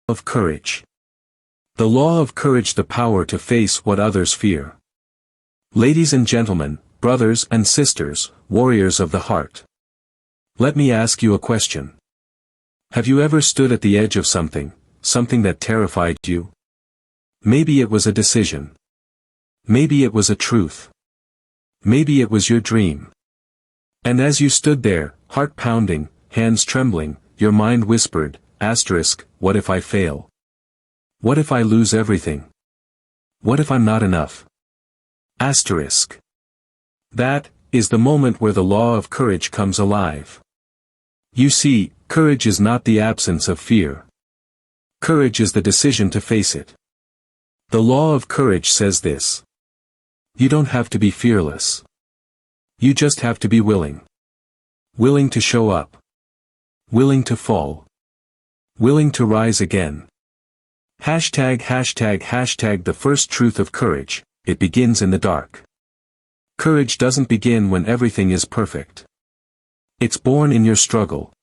of courage. The law of courage, the power to face what others fear. Ladies and gentlemen, brothers and sisters, warriors of the heart. Let me ask you a question. Have you ever stood at the edge of something that terrified you? Maybe it was a decision. Maybe it was a truth. Maybe it was your dream. And as you stood there, heart pounding, hands trembling, your mind whispered, what if I fail? What if I lose everything? What if I'm not enough? That is the moment where the law of courage comes alive. You see, courage is not the absence of fear. Courage is the decision to face it. The law of courage says this. You don't have to be fearless. You just have to be willing. Willing to show up. Willing to fall. Willing to rise again. The first truth of courage, it begins in the dark. Courage doesn't begin when everything is perfect. It's born in your struggle.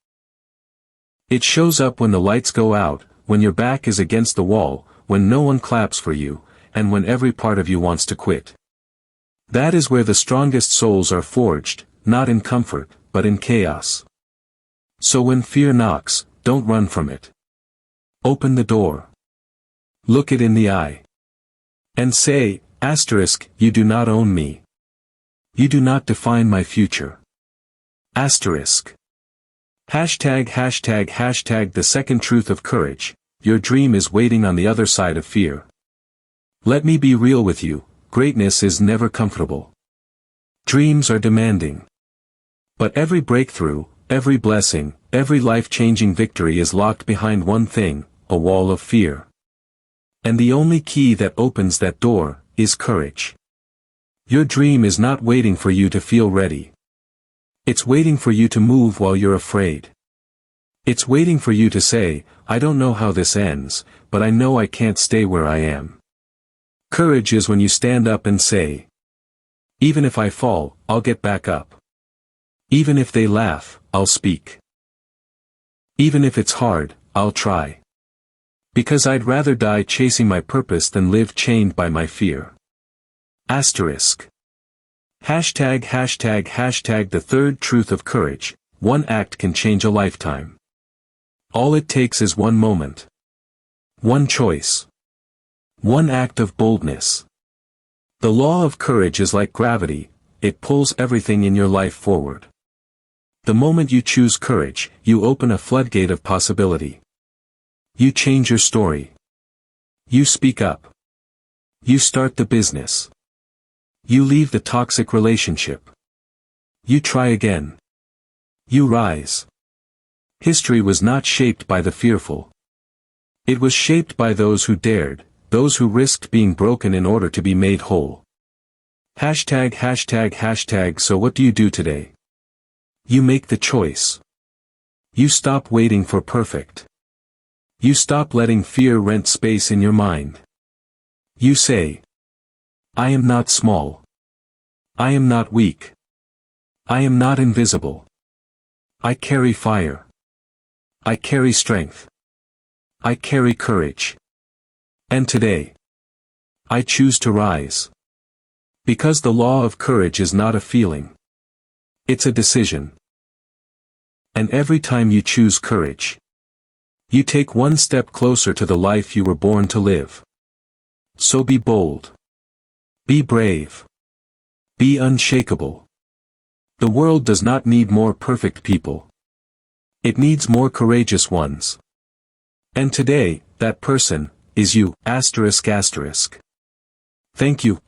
It shows up when the lights go out, when your back is against the wall, when no one claps for you, and when every part of you wants to quit. That is where the strongest souls are forged, not in comfort, but in chaos. So when fear knocks, don't run from it. Open the door. Look it in the eye. And say, you do not own me. You do not define my future. The second truth of courage, your dream is waiting on the other side of fear. Let me be real with you, greatness is never comfortable. Dreams are demanding. But every breakthrough, every blessing, every life-changing victory is locked behind one thing, a wall of fear. And the only key that opens that door, is courage. Your dream is not waiting for you to feel ready. It's waiting for you to move while you're afraid. It's waiting for you to say, I don't know how this ends, but I know I can't stay where I am. Courage is when you stand up and say, even if I fall, I'll get back up. Even if they laugh, I'll speak. Even if it's hard, I'll try. Because I'd rather die chasing my purpose than live chained by my fear. The third truth of courage, one act can change a lifetime. All it takes is one moment. One choice. One act of boldness. The law of courage is like gravity, it pulls everything in your life forward. The moment you choose courage, you open a floodgate of possibility. You change your story. You speak up. You start the business. You leave the toxic relationship. You try again. You rise. History was not shaped by the fearful. It was shaped by those who dared, those who risked being broken in order to be made whole. So what do you do today? You make the choice. You stop waiting for perfect. You stop letting fear rent space in your mind. You say, I am not small. I am not weak. I am not invisible. I carry fire. I carry strength. I carry courage. And today, I choose to rise. Because the law of courage is not a feeling. It's a decision. And every time you choose courage, you take one step closer to the life you were born to live. So be bold. Be brave. Be unshakable. The world does not need more perfect people. It needs more courageous ones. And today, that person, is you, Thank you,